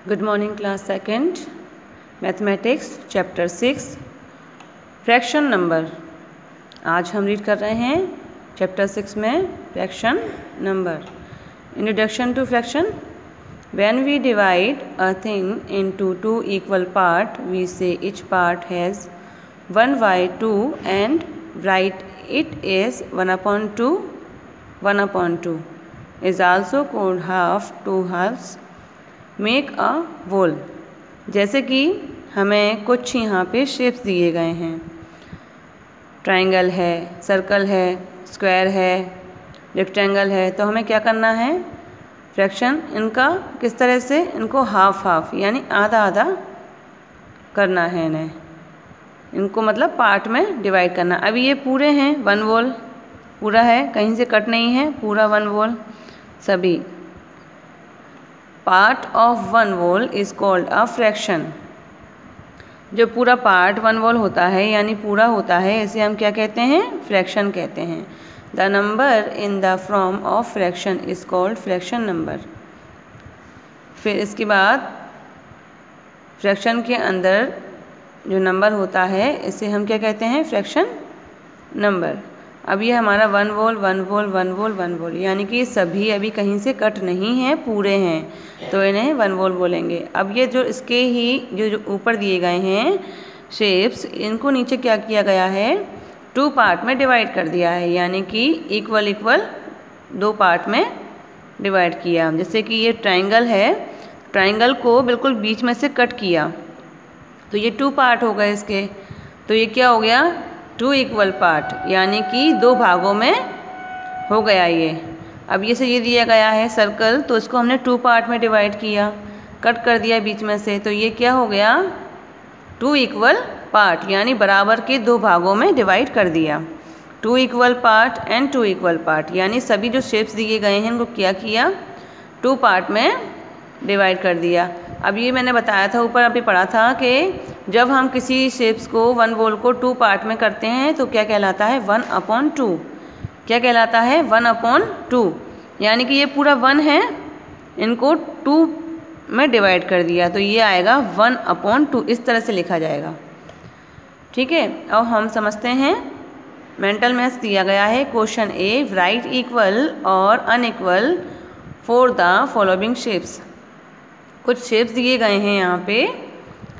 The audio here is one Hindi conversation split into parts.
Good morning class second mathematics chapter 6 fraction number. आज हम रीड कर रहे हैं चैप्टर 6 में fraction number. Introduction to fraction. When we divide a thing into two equal part we say each part has 1/2 and write it is 1/2 1/2 is also called half, 2 halves, make a whole. जैसे कि हमें कुछ यहाँ पे शेप्स दिए गए हैं, ट्रायंगल है, सर्कल है, स्क्वायर है, रेक्टेंगल है, तो हमें क्या करना है, फ्रैक्शन इनका किस तरह से, इनको हाफ हाफ यानी आधा आधा करना है इन्हें, इनको मतलब पार्ट में डिवाइड करना। अभी ये पूरे हैं, 1 वोल पूरा है, कहीं से कट नहीं है, पूरा 1 वोल सभी। Part of 1 whole is called a fraction. जो पूरा पार्ट 1 वोल होता है यानी पूरा होता है, इसे हम क्या कहते हैं, फ्रैक्शन कहते हैं। The number in the form of fraction is called fraction number. फिर इसके बाद फ्रैक्शन के अंदर जो नंबर होता है इसे हम क्या कहते हैं, फ्रैक्शन नंबर। अब ये हमारा 1 वोल 1 वोल 1 वोल 1 वोल यानी कि सभी अभी कहीं से कट नहीं हैं, पूरे हैं, तो इन्हें 1 वोल बोलेंगे। अब ये जो इसके ही जो ऊपर दिए गए हैं शेप्स, इनको नीचे क्या किया गया है, 2 पार्ट में डिवाइड कर दिया है, यानी कि इक्वल इक्वल 2 पार्ट में डिवाइड किया। जैसे कि ये ट्रायंगल है, ट्रायंगल को बिल्कुल बीच में से कट किया तो ये 2 पार्ट हो गए इसके, तो ये क्या हो गया, 2 इक्वल पार्ट, यानी कि 2 भागों में हो गया ये। अब ये से ये दिया गया है सर्कल, तो इसको हमने 2 पार्ट में डिवाइड किया, कट कर दिया बीच में से, तो ये क्या हो गया, 2 इक्वल पार्ट, यानी बराबर के 2 भागों में डिवाइड कर दिया। 2 equal part and 2 equal part, यानी सभी जो शेप्स दिए गए हैं उनको क्या किया, 2 पार्ट में डिवाइड कर दिया। अब ये मैंने बताया था, ऊपर अभी पढ़ा था कि जब हम किसी शेप्स को 1 वोल को 2 पार्ट में करते हैं तो क्या कहलाता है, 1/2। क्या कहलाता है, 1/2, यानी कि ये पूरा 1 है, इनको 2 में डिवाइड कर दिया, तो ये आएगा 1/2, इस तरह से लिखा जाएगा। ठीक है, अब हम समझते हैं मेंटल मैथ्स दिया गया है। क्वेश्चन ए, राइट इक्वल और unequal for the following shapes. कुछ शेप्स दिए गए हैं यहाँ पे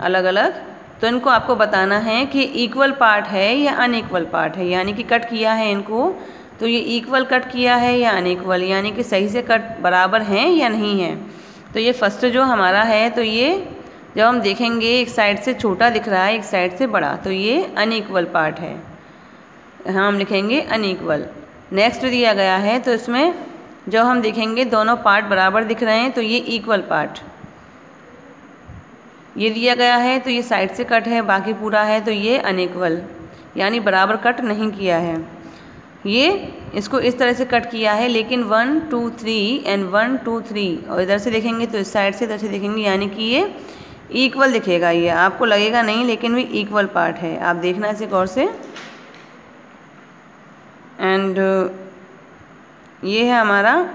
अलग अलग, तो इनको आपको बताना है कि इक्वल पार्ट है या अनइक्वल पार्ट है, यानी कि कट किया है इनको, तो ये इक्वल कट किया है या अनइक्वल, यानी कि सही से कट बराबर हैं या नहीं है। तो ये फर्स्ट जो हमारा है, तो ये जब हम देखेंगे एक साइड से छोटा दिख रहा है, एक साइड से बड़ा, तो ये अनइक्वल पार्ट है, हम लिखेंगे अनइक्वल। नेक्स्ट दिया गया है, तो इसमें जब हम देखेंगे दोनों पार्ट बराबर दिख रहे हैं तो ये इक्वल पार्ट। ये दिया गया है तो ये साइड से कट है, बाकी पूरा है, तो ये अनइक्वल, यानी बराबर कट नहीं किया है। ये इसको इस तरह से कट किया है, लेकिन 1 2 3 एंड 1 2 3, और इधर से देखेंगे तो इस साइड से इधर से देखेंगे, यानी कि ये इक्वल दिखेगा। ये आपको लगेगा नहीं, लेकिन भी इक्वल पार्ट है, आप देखना इसे गौर से। एंड ये है हमारा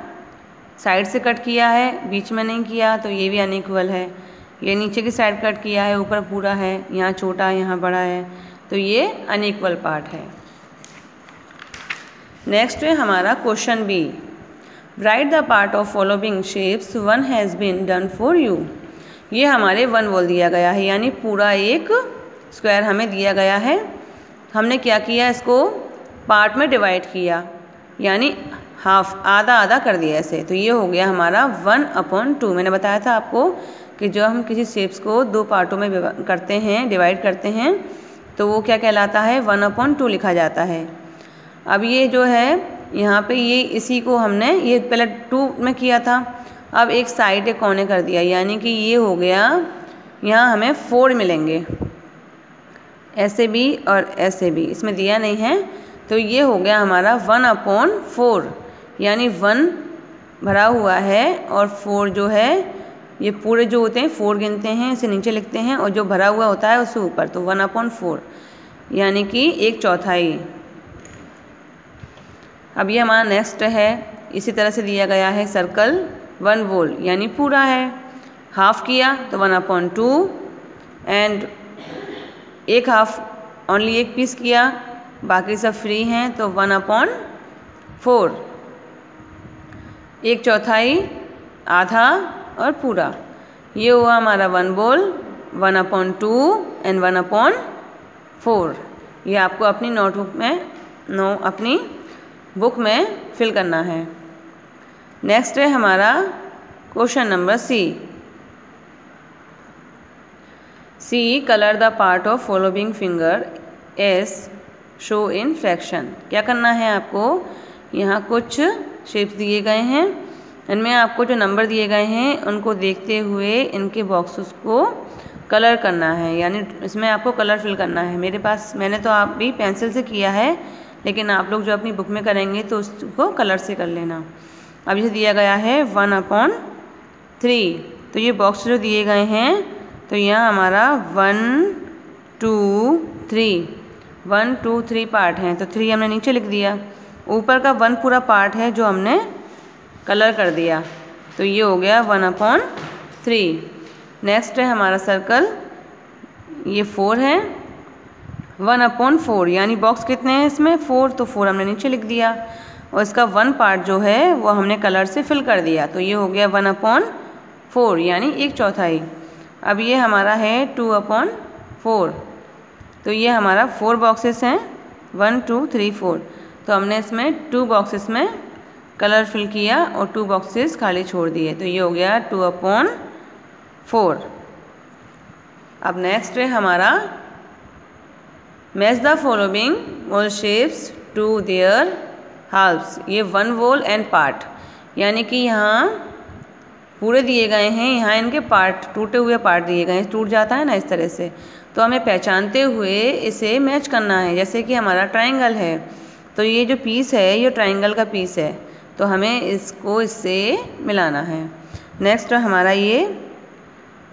साइड से कट किया है, बीच में नहीं किया, तो ये भी अनइक्वल है। ये नीचे की साइड कट किया है, ऊपर पूरा है, यहाँ छोटा है यहाँ बड़ा है, तो ये अनइक्वल पार्ट है। नेक्स्ट है हमारा question B, right the part of following shapes 1 has been done for you. ये हमारे 1 वोल दिया गया है, यानी पूरा एक स्क्वायर हमें दिया गया है, हमने क्या किया, इसको पार्ट में डिवाइड किया, यानी हाफ, आधा आधा कर दिया ऐसे, तो ये हो गया हमारा 1/2। मैंने बताया था आपको कि जब हम किसी शेप्स को 2 पार्टों में करते हैं, डिवाइड करते हैं, तो वो क्या कहलाता है, 1/2 लिखा जाता है। अब ये जो है यहाँ पे, ये इसी को हमने ये पहले 2 में किया था, अब एक साइड एक कोने कर दिया, यानी कि ये हो गया, यहाँ हमें 4 मिलेंगे, ऐसे भी और ऐसे भी, इसमें दिया नहीं है, तो ये हो गया हमारा 1/4, यानी 1 भरा हुआ है और 4 जो है, ये पूरे जो होते हैं 4 गिनते हैं, इसे नीचे लिखते हैं, और जो भरा हुआ होता है उससे ऊपर, तो 1/4, यानी कि 1/4। अब ये हमारा नेक्स्ट है, इसी तरह से दिया गया है सर्कल 1 वोल, यानी पूरा है, हाफ किया तो 1/2, एंड एक हाफ ओनली एक पीस किया, बाकी सब फ्री हैं तो 1/4, एक चौथाई, आधा और पूरा। ये हुआ हमारा 1 बोल, 1/2 एंड 1/4। ये आपको अपनी नोटबुक में अपनी बुक में फिल करना है। नेक्स्ट है हमारा question number C, colour the part of following fingers show in fraction. क्या करना है आपको, यहाँ कुछ शेप्स दिए गए हैं, इनमें आपको जो नंबर दिए गए हैं उनको देखते हुए इनके बॉक्सेस को कलर करना है, यानी इसमें आपको कलर फिल करना है। मैंने तो आप भी पेंसिल से किया है, लेकिन आप लोग जो अपनी बुक में करेंगे तो उसको कलर से कर लेना। अब ये दिया गया है 1/3, तो ये बॉक्स जो दिए गए हैं तो यहाँ हमारा 1 2 3 पार्ट हैं, तो 3 हमने नीचे लिख दिया। ऊपर का 1 पूरा पार्ट है जो हमने कलर कर दिया, तो ये हो गया 1/3। नेक्स्ट है हमारा सर्कल, ये 4 है, 1/4 यानी बॉक्स कितने हैं इसमें 4, तो 4 हमने नीचे लिख दिया, और इसका 1 पार्ट जो है वो हमने कलर से फिल कर दिया, तो ये हो गया 1/4 यानी एक चौथाई। अब ये हमारा है 2/4, तो ये हमारा 4 बॉक्सेस हैं, 1 2 3 4, तो हमने इसमें 2 बॉक्सेस में कलर फिल किया और 2 बॉक्सेस खाली छोड़ दिए, तो ये हो गया 2/4। अब नेक्स्ट है हमारा match the following whole shapes to their halves. ये 1 वॉल एंड पार्ट, यानी कि यहाँ पूरे दिए गए हैं, यहाँ इनके पार्ट, टूटे हुए पार्ट दिए गए हैं, टूट जाता है ना इस तरह से, तो हमें पहचानते हुए इसे मैच करना है। जैसे कि हमारा ट्रायंगल है, तो ये जो पीस है ये ट्रायंगल का पीस है, तो हमें इसको इससे मिलाना है। नेक्स्ट हमारा ये,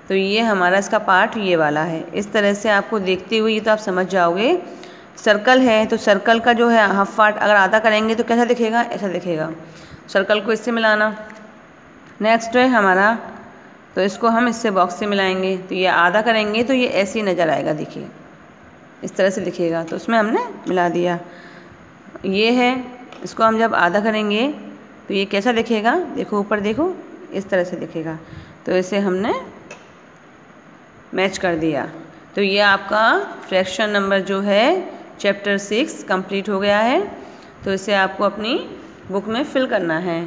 तो ये हमारा इसका पार्ट ये वाला है। इस तरह से आपको देखते हुए ये तो आप समझ जाओगे। सर्कल है तो सर्कल का जो है हाफ पार्ट अगर आधा करेंगे तो कैसा दिखेगा, ऐसा दिखेगा। सर्कल को इससे मिलाना। नेक्स्ट है हमारा, तो इसको हम इससे बॉक्स से मिलाएंगे, तो ये आधा करेंगे तो ये ऐसे ही नज़र आएगा, देखिए इस तरह से दिखेगा, तो उसमें हमने मिला दिया। ये है, इसको हम जब आधा करेंगे तो ये कैसा दिखेगा, देखो ऊपर देखो, इस तरह से दिखेगा, तो इसे हमने मैच कर दिया। तो ये आपका फ्रैक्शन नंबर जो है चैप्टर 6 कंप्लीट हो गया है, तो इसे आपको अपनी बुक में फिल करना है।